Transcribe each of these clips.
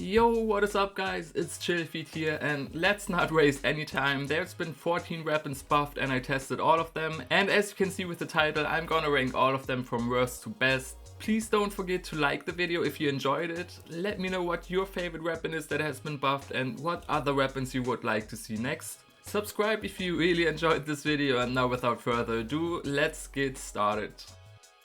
Yo, what is up guys, it's Chillfeed here, and let's not waste any time. There's been 14 weapons buffed and I tested all of them, and as you can see with the title, I'm gonna rank all of them from worst to best. Please don't forget to like the video if you enjoyed it. Let me know what your favorite weapon is that has been buffed and what other weapons you would like to see next. Subscribe if you really enjoyed this video, and now without further ado, let's get started.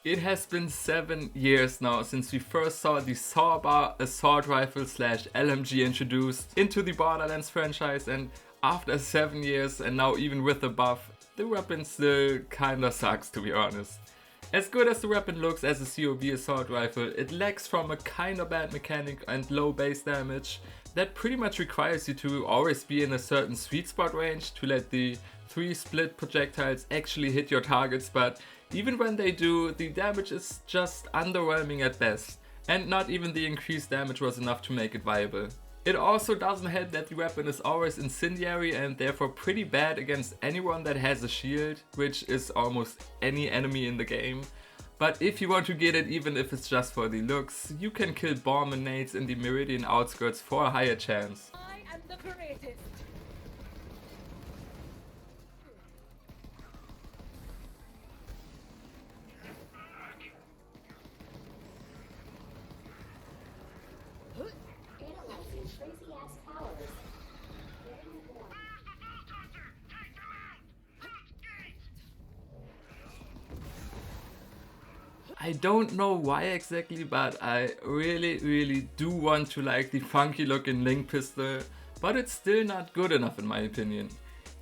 It has been 7 years now since we first saw the Sawbar assault rifle / LMG introduced into the Borderlands franchise, and after 7 years and now even with the buff, the weapon still kinda sucks, to be honest. As good as the weapon looks as a COV assault rifle, it lacks from a kinda bad mechanic and low base damage that pretty much requires you to always be in a certain sweet spot range to let the 3 split projectiles actually hit your targets, but even when they do, the damage is just underwhelming at best, and not even the increased damage was enough to make it viable. It also doesn't help that the weapon is always incendiary and therefore pretty bad against anyone that has a shield, which is almost any enemy in the game. But if you want to get it, even if it's just for the looks, you can kill bomb and nades in the Meridian outskirts for a higher chance. I am the greatest. I don't know why exactly, but I really do want to like the funky looking Link pistol, but it's still not good enough in my opinion.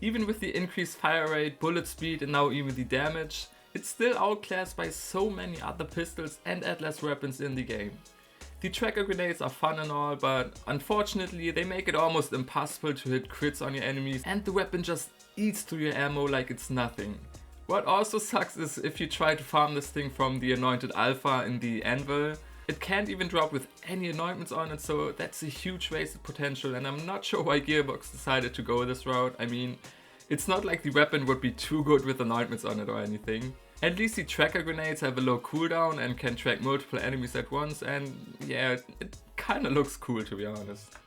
Even with the increased fire rate, bullet speed and now even the damage, it's still outclassed by so many other pistols and Atlas weapons in the game. The tracker grenades are fun and all, but unfortunately they make it almost impossible to hit crits on your enemies, and the weapon just eats through your ammo like it's nothing. What also sucks is if you try to farm this thing from the anointed alpha in the anvil, it can't even drop with any anointments on it, so that's a huge wasted potential, and I'm not sure why Gearbox decided to go this route. I mean, it's not like the weapon would be too good with anointments on it or anything. At least the tracker grenades have a low cooldown and can track multiple enemies at once, and yeah, it kinda looks cool, to be honest.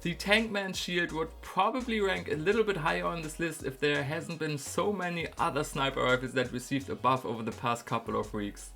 The Tankman shield would probably rank a little bit higher on this list if there hasn't been so many other sniper rifles that received a buff over the past couple of weeks.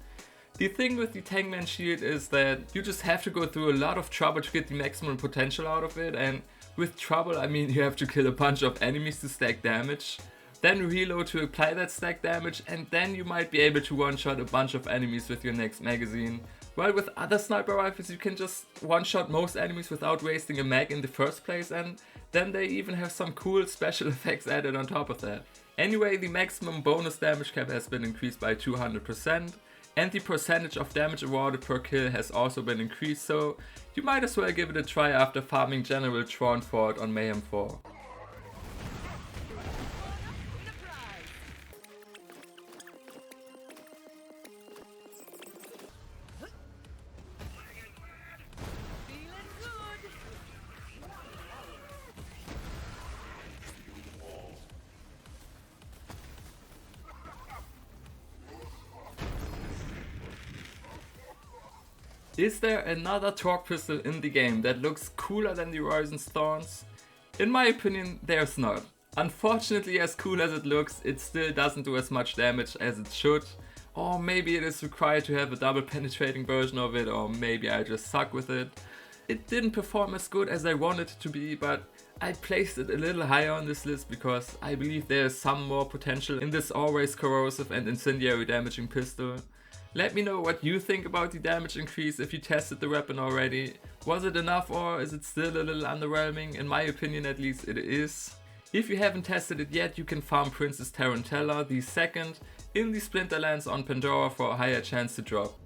The thing with the Tankman shield is that you just have to go through a lot of trouble to get the maximum potential out of it, and with trouble I mean you have to kill a bunch of enemies to stack damage, then reload to apply that stack damage, and then you might be able to one-shot a bunch of enemies with your next magazine. While with other sniper rifles you can just one-shot most enemies without wasting a mag in the first place, and then they even have some cool special effects added on top of that. Anyway, the maximum bonus damage cap has been increased by 200%, and the percentage of damage awarded per kill has also been increased, so you might as well give it a try after farming General Traunford on Mayhem 4. Is there another torque pistol in the game that looks cooler than the Horizon Thorns? In my opinion, there's not. Unfortunately, as cool as it looks, it still doesn't do as much damage as it should. Or maybe it is required to have a double penetrating version of it, or maybe I just suck with it. It didn't perform as good as I wanted it to be, but I placed it a little higher on this list because I believe there is some more potential in this always corrosive and incendiary damaging pistol. Let me know what you think about the damage increase if you tested the weapon already. Was it enough or is it still a little underwhelming? In my opinion at least it is. If you haven't tested it yet, you can farm Princess Tarantella, the second, in the Splinterlands on Pandora for a higher chance to drop.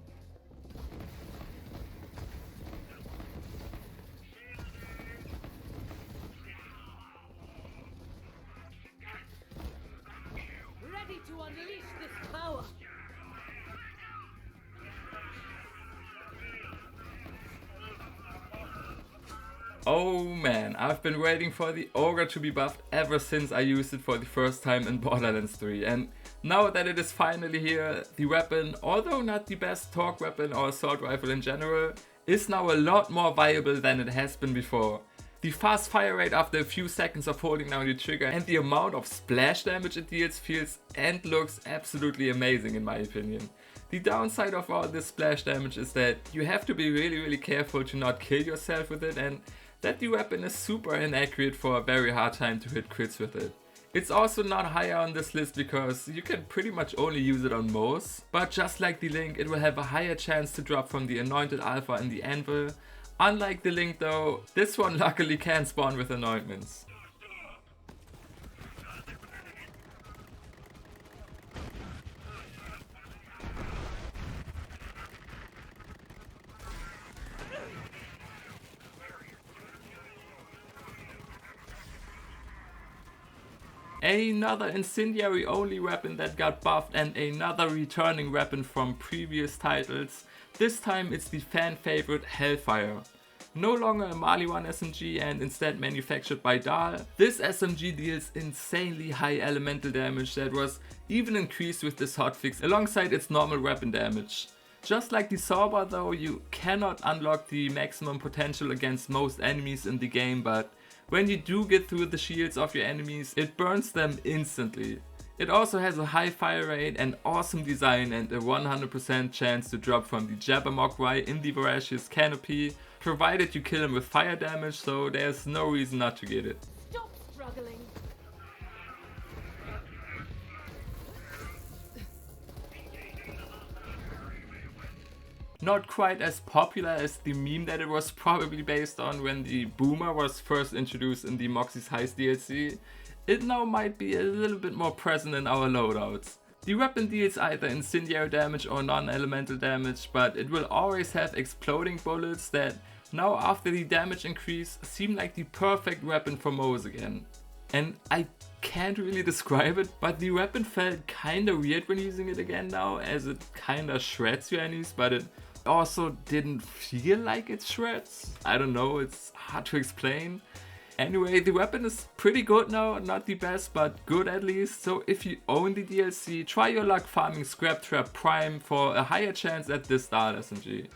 Ready to unleash this power. Oh man, I've been waiting for the Ogre to be buffed ever since I used it for the first time in Borderlands 3, and now that it is finally here, the weapon, although not the best torque weapon or assault rifle in general, is now a lot more viable than it has been before. The fast fire rate after a few seconds of holding down the trigger and the amount of splash damage it deals feels and looks absolutely amazing in my opinion. The downside of all this splash damage is that you have to be really careful to not kill yourself with it, and that the weapon is super inaccurate for a very hard time to hit crits with it. It's also not higher on this list because you can pretty much only use it on most, but just like the Link, it will have a higher chance to drop from the Anointed Alpha in the Anvil. Unlike the Link though, this one luckily can spawn with anointments. Another incendiary only weapon that got buffed and another returning weapon from previous titles. This time it's the fan favorite Hellfire. No longer a Mali 1 SMG and instead manufactured by Dahl, this SMG deals insanely high elemental damage that was even increased with this hotfix alongside its normal weapon damage. Just like the Sawbar though, you cannot unlock the maximum potential against most enemies in the game, but when you do get through the shields of your enemies, it burns them instantly. It also has a high fire rate, an awesome design and a 100% chance to drop from the Jabbermogwai in the Voracious Canopy, provided you kill him with fire damage, so there's no reason not to get it. Stop struggling. Not quite as popular as the meme that it was probably based on when the Boomer was first introduced in the Moxie's Heist DLC, it now might be a little bit more present in our loadouts. The weapon deals either incendiary damage or non-elemental damage, but it will always have exploding bullets that now after the damage increase seem like the perfect weapon for Moes again. And I can't really describe it, but the weapon felt kinda weird when using it again now, as it kinda shreds your enemies, but it also didn't feel like it shreds. I don't know, it's hard to explain. Anyway, the weapon is pretty good now, not the best, but good at least. So if you own the DLC, try your luck farming Scrap Trap Prime for a higher chance at this Dahl SMG.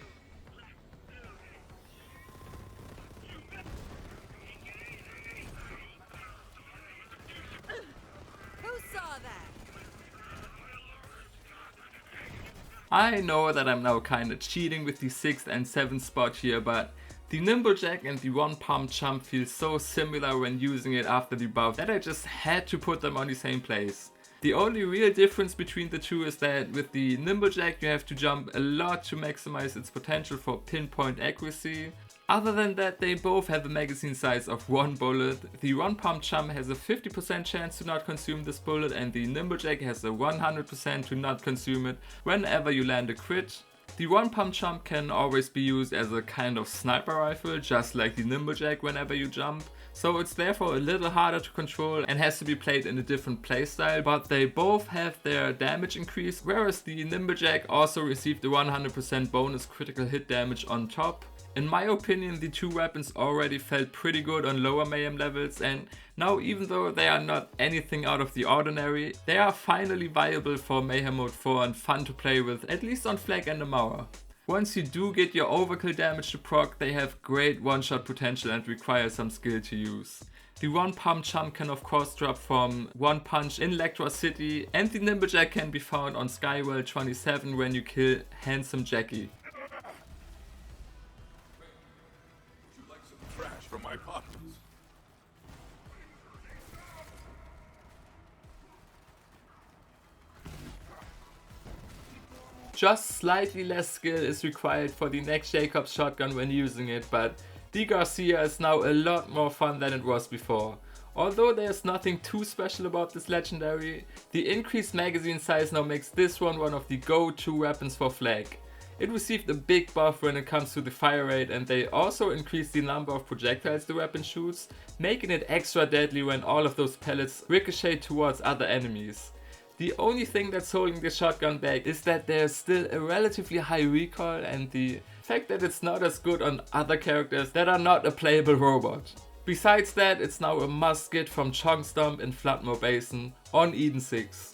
I know that I'm now kinda cheating with the 6th and 7th spot here, but the Nimble Jack and the one pump jump feel so similar when using it after the buff that I just had to put them on the same place. The only real difference between the two is that with the Nimble Jack you have to jump a lot to maximize its potential for pinpoint accuracy. Other than that, they both have a magazine size of 1 bullet. The one pump jump has a 50% chance to not consume this bullet, and the Nimble Jack has a 100% to not consume it whenever you land a crit. The one pump jump can always be used as a kind of sniper rifle, just like the Nimble Jack whenever you jump. So it's therefore a little harder to control and has to be played in a different playstyle, but they both have their damage increase, whereas the Nimble Jack also received a 100% bonus critical hit damage on top. In my opinion, the two weapons already felt pretty good on lower mayhem levels, and now even though they are not anything out of the ordinary, they are finally viable for Mayhem Mode 4 and fun to play with, at least on Flag and Amara. Once you do get your overkill damage to proc, they have great one-shot potential and require some skill to use. The one pump jump can of course drop from one punch in Lectra City, and the Nimble Jack can be found on Skywell 27 when you kill Handsome Jackie. From my pockets. Just slightly less skill is required for the next Jacobs shotgun when using it, but the Garcia is now a lot more fun than it was before. Although there's nothing too special about this legendary, the increased magazine size now makes this one of the go-to weapons for Flag. It received a big buff when it comes to the fire rate, and they also increased the number of projectiles the weapon shoots, making it extra deadly when all of those pellets ricochet towards other enemies. The only thing that's holding the shotgun back is that there's still a relatively high recoil, and the fact that it's not as good on other characters that are not a playable robot. Besides that, it's now a must get from Chong Stomp in Floodmoor Basin on Eden 6.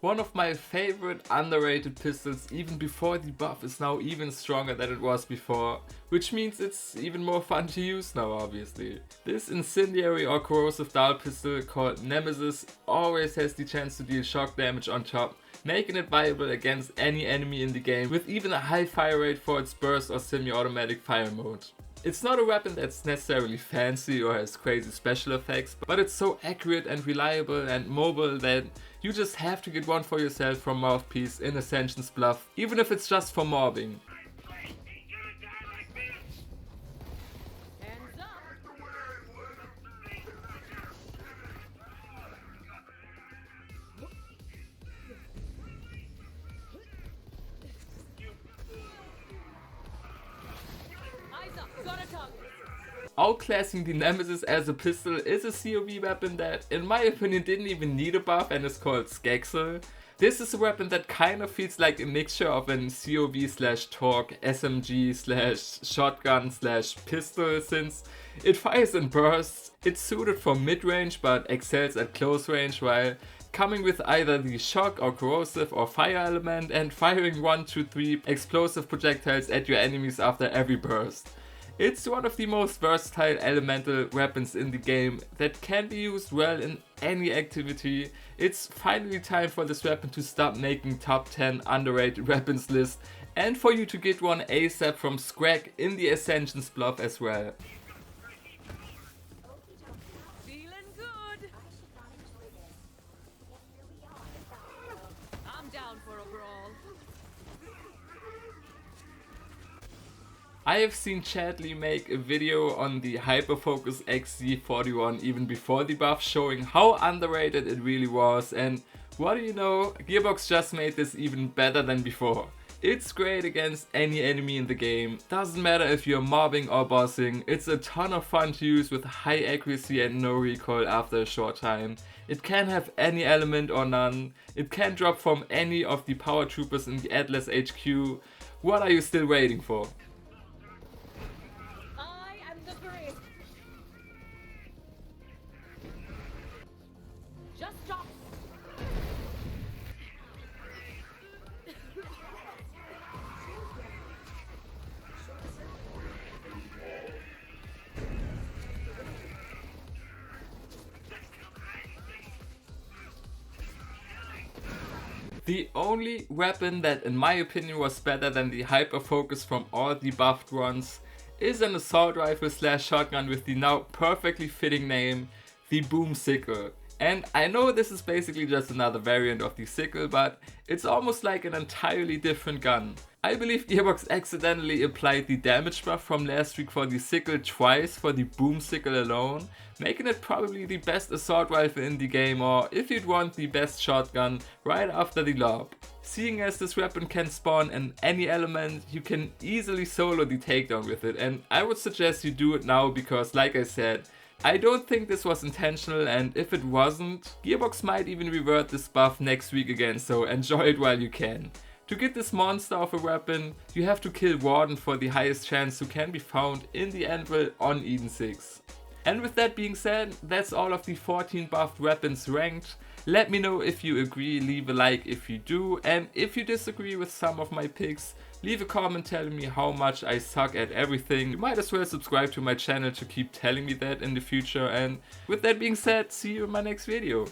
One of my favorite underrated pistols even before the buff is now even stronger than it was before, which means it's even more fun to use now obviously. This incendiary or corrosive dart pistol called Nemesis always has the chance to deal shock damage on top, making it viable against any enemy in the game with even a high fire rate for its burst or semi-automatic fire mode. It's not a weapon that's necessarily fancy or has crazy special effects, but it's so accurate and reliable and mobile that you just have to get one for yourself from Mouthpiece in Ascension's Bluff, even if it's just for mobbing. Hands up. Eyes up. Got a target. Outclassing the Nemesis as a pistol is a COV weapon that, in my opinion, didn't even need a buff and is called Scag. This is a weapon that kind of feels like a mixture of an COV/Torque, SMG/shotgun/pistol since it fires in bursts. It's suited for mid-range but excels at close range while coming with either the shock or corrosive or fire element and firing 1 to 3 explosive projectiles at your enemies after every burst. It's one of the most versatile elemental weapons in the game that can be used well in any activity. It's finally time for this weapon to stop making top 10 underrated weapons list and for you to get one ASAP from Scag in the Ascension's Bluff as well. Feeling good. I'm down for a brawl. I have seen Chadley make a video on the Hyperfocus XZ41 even before the buff, showing how underrated it really was, and what do you know, Gearbox just made this even better than before. It's great against any enemy in the game, doesn't matter if you're mobbing or bossing, it's a ton of fun to use with high accuracy and no recoil after a short time. It can have any element or none, it can drop from any of the power troopers in the Atlas HQ. What are you still waiting for? I am the great. Just stop. The only weapon that in my opinion was better than the Hyperfocus from all the buffed ones is an assault rifle / shotgun with the now perfectly fitting name, the Boom Sickle. And I know this is basically just another variant of the sickle, but it's almost like an entirely different gun. I believe Gearbox accidentally applied the damage buff from last week for the sickle twice for the Boom Sickle alone, making it probably the best assault rifle in the game, or if you'd want, the best shotgun right after the lob. Seeing as this weapon can spawn in any element, you can easily solo the takedown with it, and I would suggest you do it now because, like I said, I don't think this was intentional, and if it wasn't, Gearbox might even revert this buff next week again, so enjoy it while you can. To get this monster of a weapon, you have to kill Warden for the highest chance who can be found in the Anvil on Eden 6. And with that being said, that's all of the 14 buffed weapons ranked. Let me know if you agree, leave a like if you do, and if you disagree with some of my picks, leave a comment telling me how much I suck at everything. You might as well subscribe to my channel to keep telling me that in the future, and with that being said, see you in my next video.